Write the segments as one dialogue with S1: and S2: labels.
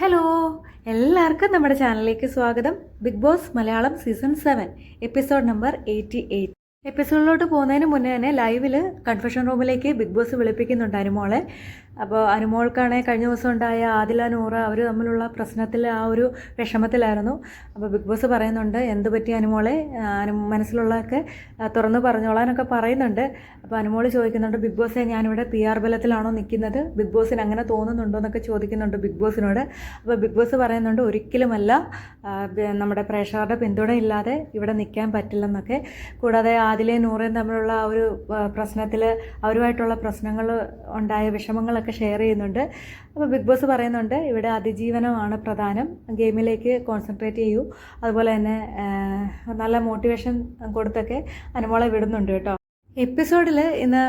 S1: Hello, എല്ലാവർക്കും നമ്മുടെ ചാനലിലേക്ക് സ്വാഗതം. Big boss Malayalam season 7 episode number 88. എപ്പിസോഡിലോട്ട് പോകുന്നതിന് മുന്നേ തന്നെ ലൈവിൽ കൺഫെഷൻ റൂമിലേക്ക് ബിഗ് ബോസ് വിളിപ്പിക്കുന്നുണ്ട് അനുമോളെ. അപ്പോൾ അനുമോൾക്കാണെങ്കിൽ കഴിഞ്ഞ ദിവസം ഉണ്ടായ ആദില നൂറ അവർ തമ്മിലുള്ള പ്രശ്നത്തിൽ ആ ഒരു വിഷമത്തിലായിരുന്നു. അപ്പോൾ ബിഗ് ബോസ് പറയുന്നുണ്ട് എന്ത് പറ്റി അനുമോളെ, മനസ്സിലുള്ളതൊക്കെ തുറന്നു പറഞ്ഞോളാനൊക്കെ പറയുന്നുണ്ട്. അപ്പോൾ അനുമോൾ ചോദിക്കുന്നുണ്ട്, ബിഗ് ബോസെ ഞാനിവിടെ PR ബലത്തിലാണോ നിൽക്കുന്നത്, ബിഗ് ബോസിന് അങ്ങനെ തോന്നുന്നുണ്ടോ എന്നൊക്കെ ചോദിക്കുന്നുണ്ട് ബിഗ് ബോസിനോട്. അപ്പോൾ ബിഗ് ബോസ് പറയുന്നുണ്ട് ഒരിക്കലുമല്ല, നമ്മുടെ പ്രേക്ഷകരുടെ പിന്തുണ ഇല്ലാതെ ഇവിടെ നിൽക്കാൻ പറ്റില്ലെന്നൊക്കെ. കൂടാതെ ആദിലയും നൂറയും തമ്മിലുള്ള ആ ഒരു പ്രശ്നത്തിൽ അവരുമായിട്ടുള്ള പ്രശ്നങ്ങൾ ഉണ്ടായ വിഷമങ്ങളൊക്കെ ഷെയർ ചെയ്യുന്നുണ്ട്. അപ്പോൾ ബിഗ് ബോസ് പറയുന്നുണ്ട് ഇവിടെ അതിജീവനമാണ് പ്രധാനം, ഗെയിമിലേക്ക് കോൺസെൻട്രേറ്റ് ചെയ്യൂ, അതുപോലെ തന്നെ നല്ല മോട്ടിവേഷൻ കൊടുത്തൊക്കെ അനുമോളെ വിടുന്നുണ്ട് കേട്ടോ. എപ്പിസോഡിൽ ഇന്ന്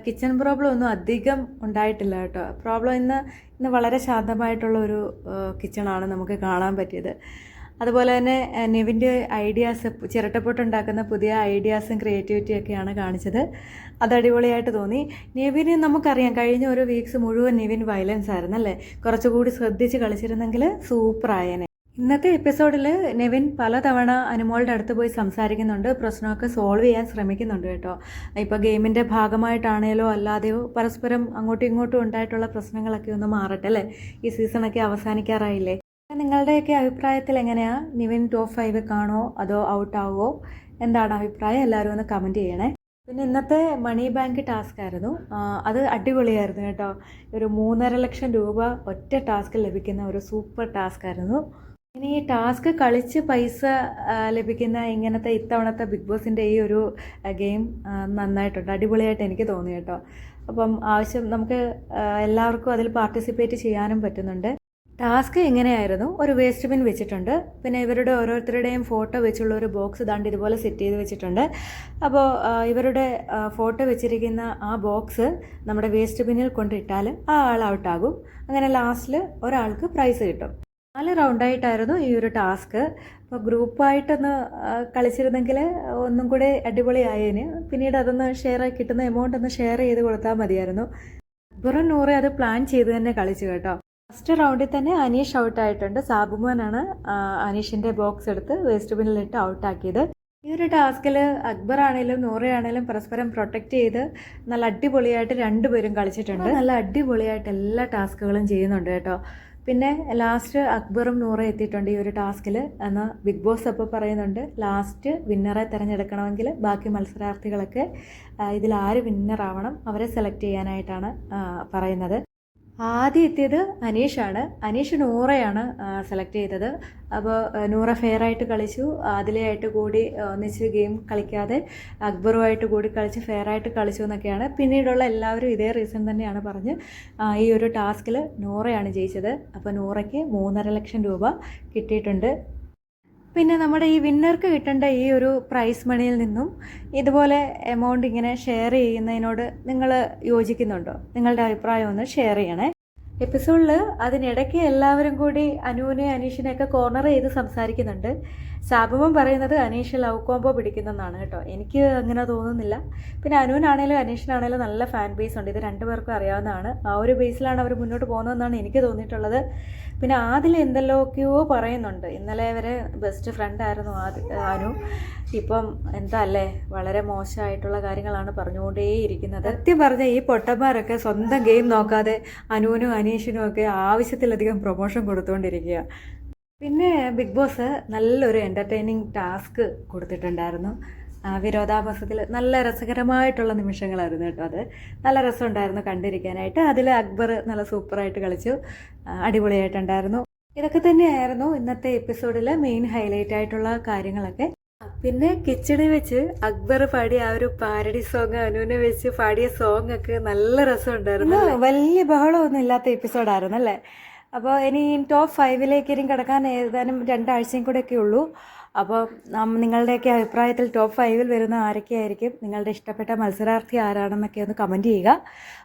S1: കിച്ചൺ പ്രോബ്ലം ഒന്നും അധികം ഉണ്ടായിട്ടില്ല കേട്ടോ. പ്രോബ്ലം ഇന്ന് വളരെ ശാന്തമായിട്ടുള്ള ഒരു കിച്ചണാണ് നമുക്ക് കാണാൻ പറ്റിയത്. അതുപോലെ തന്നെ നെവിൻ്റെ ഐഡിയാസ്, ചിരട്ടപ്പൊട്ടുണ്ടാക്കുന്ന പുതിയ ഐഡിയാസും ക്രിയേറ്റിവിറ്റിയൊക്കെയാണ് കാണിച്ചത്. അത് അടിപൊളിയായിട്ട് തോന്നി. നെവിന് നമുക്കറിയാം കഴിഞ്ഞ ഒരു വീക്സ് മുഴുവൻ നെവിൻ വയലൻസ് ആയിരുന്നു അല്ലേ. കുറച്ചുകൂടി ശ്രദ്ധിച്ച് കളിച്ചിരുന്നെങ്കിൽ സൂപ്പറായേനെ. ഇന്നത്തെ എപ്പിസോഡിൽ നെവിൻ പലതവണ അനുമോളുടെ അടുത്ത് പോയി സംസാരിക്കുന്നുണ്ട്, പ്രശ്നമൊക്കെ സോൾവ് ചെയ്യാൻ ശ്രമിക്കുന്നുണ്ട് കേട്ടോ. ഇപ്പോൾ ഗെയിമിൻ്റെ ഭാഗമായിട്ടാണേലോ അല്ലാതെയോ പരസ്പരം അങ്ങോട്ടും ഇങ്ങോട്ടും ഉണ്ടായിട്ടുള്ള പ്രശ്നങ്ങളൊക്കെ ഒന്ന് മാറട്ടെ അല്ലേ. ഈ സീസണൊക്കെ അവസാനിക്കാറായില്ലേ. നിങ്ങളുടെയൊക്കെ അഭിപ്രായത്തിൽ എങ്ങനെയാണ്, നിവിൻ ടോപ്പ് 5 കാണോ അതോ ഔട്ടാവോ, എന്താണ് അഭിപ്രായം? എല്ലാവരും ഒന്ന് കമൻറ്റ് ചെയ്യണേ. പിന്നെ ഇന്നത്തെ മണി ബാങ്ക് ടാസ്ക് ആയിരുന്നു, അത് അടിപൊളിയായിരുന്നു കേട്ടോ. ഒരു 3.5 ലക്ഷം രൂപ ഒറ്റ ടാസ്ക് ലഭിക്കുന്ന ഒരു സൂപ്പർ ടാസ്ക് ആയിരുന്നു. ഇനി ഈ ടാസ്ക് കളിച്ച് പൈസ ലഭിക്കുന്ന ഇങ്ങനത്തെ ഇത്തവണത്തെ ബിഗ് ബോസിൻ്റെ ഈ ഒരു ഗെയിം നന്നായിട്ടുണ്ട്, അടിപൊളിയായിട്ട് എനിക്ക് തോന്നി കേട്ടോ. അപ്പം നമുക്ക് എല്ലാവർക്കും അതിൽ പാർട്ടിസിപ്പേറ്റ് ചെയ്യാനും പറ്റുന്നുണ്ട്. ടാസ്ക് എങ്ങനെയായിരുന്നു, ഒരു വേസ്റ്റ് ബിൻ വെച്ചിട്ടുണ്ട്, പിന്നെ ഇവരുടെ ഓരോരുത്തരുടെയും ഫോട്ടോ വെച്ചുള്ള ഒരു ബോക്സ് ദാണ്ട് ഇതുപോലെ സെറ്റ് ചെയ്ത് വെച്ചിട്ടുണ്ട്. അപ്പോൾ ഇവരുടെ ഫോട്ടോ വെച്ചിരിക്കുന്ന ആ ബോക്സ് നമ്മുടെ വേസ്റ്റ് ബിന്നിൽ കൊണ്ടിട്ടാൽ ആ ആൾ ഔട്ടാകും. അങ്ങനെ ലാസ്റ്റിൽ ഒരാൾക്ക് പ്രൈസ് കിട്ടും. 4 റൗണ്ടായിട്ടായിരുന്നു ഈ ഒരു ടാസ്ക്. അപ്പോൾ ഗ്രൂപ്പായിട്ടൊന്ന് കളിച്ചിരുന്നെങ്കിൽ ഒന്നും കൂടെ അടിപൊളിയായേന്. പിന്നീട് അതൊന്ന് കിട്ടുന്ന എമൗണ്ട് ഒന്ന് ഷെയർ ചെയ്ത് കൊടുത്താൽ മതിയായിരുന്നു. വെറും 100 അത് പ്ലാൻ ചെയ്ത് തന്നെ കളിച്ചു കേട്ടോ. ഫസ്റ്റ് റൗണ്ടിൽ തന്നെ അനീഷ് ഔട്ടായിട്ടുണ്ട്. സാബുമോനാണ് അനീഷിൻ്റെ ബോക്സ് എടുത്ത് വേസ്റ്റ് ബിന്നിലിട്ട് ഔട്ടാക്കിയത്. ഈ ഒരു ടാസ്കിൽ അക്ബർ ആണെങ്കിലും നൂറയാണെങ്കിലും പരസ്പരം പ്രൊട്ടക്റ്റ് ചെയ്ത് നല്ല അടിപൊളിയായിട്ട് രണ്ടുപേരും കളിച്ചിട്ടുണ്ട്. നല്ല അടിപൊളിയായിട്ട് എല്ലാ ടാസ്കുകളും ചെയ്യുന്നുണ്ട് കേട്ടോ. പിന്നെ ലാസ്റ്റ് അക്ബറും നൂറ എത്തിയിട്ടുണ്ട് ഈ ഒരു ടാസ്കിൽ എന്ന് ബിഗ് ബോസ് അപ്പോൾ പറയുന്നുണ്ട്. ലാസ്റ്റ് വിന്നറെ തിരഞ്ഞെടുക്കണമെങ്കിൽ ബാക്കി മത്സരാർത്ഥികളൊക്കെ ഇതിൽ ആര് വിന്നറാവണം അവരെ സെലക്ട് ചെയ്യാനായിട്ടാണ് പറയുന്നത്. ആദ്യം എത്തിയത് അനീഷാണ്. അനീഷ് നൂറയാണ് സെലക്ട് ചെയ്തത്. അപ്പോൾ നൂറ ഫെയറായിട്ട് കളിച്ചു, ആദിലയായിട്ട് കൂടി ഒന്നിച്ച് ഗെയിം കളിക്കാതെ അക്ബറുമായിട്ട് കൂടി കളിച്ച് ഫെയറായിട്ട് കളിച്ചു എന്നൊക്കെയാണ്. പിന്നീടുള്ള എല്ലാവരും ഇതേ റീസൺ തന്നെയാണ് പറഞ്ഞ് ഈ ഒരു ടാസ്കിൽ നൂറയാണ് ജയിച്ചത്. അപ്പോൾ നൂറയ്ക്ക് 3.5 ലക്ഷം രൂപ കിട്ടിയിട്ടുണ്ട്. പിന്നെ നമ്മുടെ ഈ വിന്നർക്ക് കിട്ടേണ്ട ഈ ഒരു പ്രൈസ് മണിയിൽ നിന്നും ഇതുപോലെ എമൗണ്ട് ഇങ്ങനെ ഷെയർ ചെയ്യുന്നതിനോട് നിങ്ങൾ യോജിക്കുന്നുണ്ടോ? നിങ്ങളുടെ അഭിപ്രായം ഒന്ന് ഷെയർ ചെയ്യണേ. എപ്പിസോഡിൽ അതിനിടയ്ക്ക് എല്ലാവരും കൂടി അനുവിനെ അനീഷിനെയൊക്കെ കോർണർ ചെയ്ത് സംസാരിക്കുന്നുണ്ട്. സാബുമൻ പറയുന്നത് അനീഷ് ലവ് കോംബോ പിടിക്കുന്നെന്നാണ് കേട്ടോ. എനിക്ക് അങ്ങനെ തോന്നുന്നില്ല. പിന്നെ അനുവിനാണേലും അനീഷിനാണേലും നല്ല ഫാൻ ബേസ് ഉണ്ട്, ഇത് രണ്ടുപേർക്കും അറിയാവുന്നതാണ്. ആ ഒരു ബേസിലാണ് അവർ മുന്നോട്ട് പോകുന്നതെന്നാണ് എനിക്ക് തോന്നിയിട്ടുള്ളത്. പിന്നെ ആദിൽ എന്തെല്ലാമൊക്കെയോ പറയുന്നുണ്ട്. ഇന്നലെ വരെ ബെസ്റ്റ് ഫ്രണ്ട് ആയിരുന്നു അനു, ഇപ്പം എന്താ അല്ലേ, വളരെ മോശമായിട്ടുള്ള കാര്യങ്ങളാണ് പറഞ്ഞുകൊണ്ടേയിരിക്കുന്നത്. സത്യം പറഞ്ഞ ഈ പൊട്ടന്മാരൊക്കെ സ്വന്തം ഗെയിം നോക്കാതെ അനുവിനും അനീഷിനും ഒക്കെ ആവശ്യത്തിലധികം പ്രൊമോഷൻ കൊടുത്തുകൊണ്ടിരിക്കുക. പിന്നെ ബിഗ് ബോസ് നല്ലൊരു എൻ്റർടൈനിങ് ടാസ്ക് കൊടുത്തിട്ടുണ്ടായിരുന്നു. വിരോധാഭാസത്തിൽ നല്ല രസകരമായിട്ടുള്ള നിമിഷങ്ങളായിരുന്നു കേട്ടോ. അത് നല്ല രസമുണ്ടായിരുന്നു കണ്ടിരിക്കാനായിട്ട്. അതിൽ അക്ബർ നല്ല സൂപ്പറായിട്ട് കളിച്ചു, അടിപൊളിയായിട്ടുണ്ടായിരുന്നു. ഇതൊക്കെ തന്നെയായിരുന്നു ഇന്നത്തെ എപ്പിസോഡിൽ മെയിൻ ഹൈലൈറ്റ് ആയിട്ടുള്ള കാര്യങ്ങളൊക്കെ. പിന്നെ കിച്ചടി വെച്ച് അക്ബർ പാടിയ ആ ഒരു പാരഡി സോങ്, അനുവിനെ വെച്ച് പാടിയ സോങ് ഒക്കെ നല്ല രസമുണ്ടായിരുന്നു. വലിയ ബഹളമൊന്നും ഇല്ലാത്ത എപ്പിസോഡായിരുന്നു അല്ലേ. അപ്പോൾ ഇനി ടോപ്പ് 5ലേക്ക് ഇനി കിടക്കാൻ ഏതാനും 2 ആഴ്ചയും കൂടെയൊക്കെ ഉള്ളൂ. അപ്പോൾ നിങ്ങളുടെയൊക്കെ അഭിപ്രായത്തിൽ ടോപ്പ് 5ൽ വരുന്ന ആരൊക്കെ ആയിരിക്കും, നിങ്ങളുടെ ഇഷ്ടപ്പെട്ട മത്സരാർത്ഥി ആരാണെന്നൊക്കെ ഒന്ന് കമൻറ്റ് ചെയ്യുക.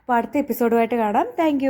S1: അപ്പോൾ അടുത്ത എപ്പിസോഡുമായിട്ട് കാണാം. താങ്ക്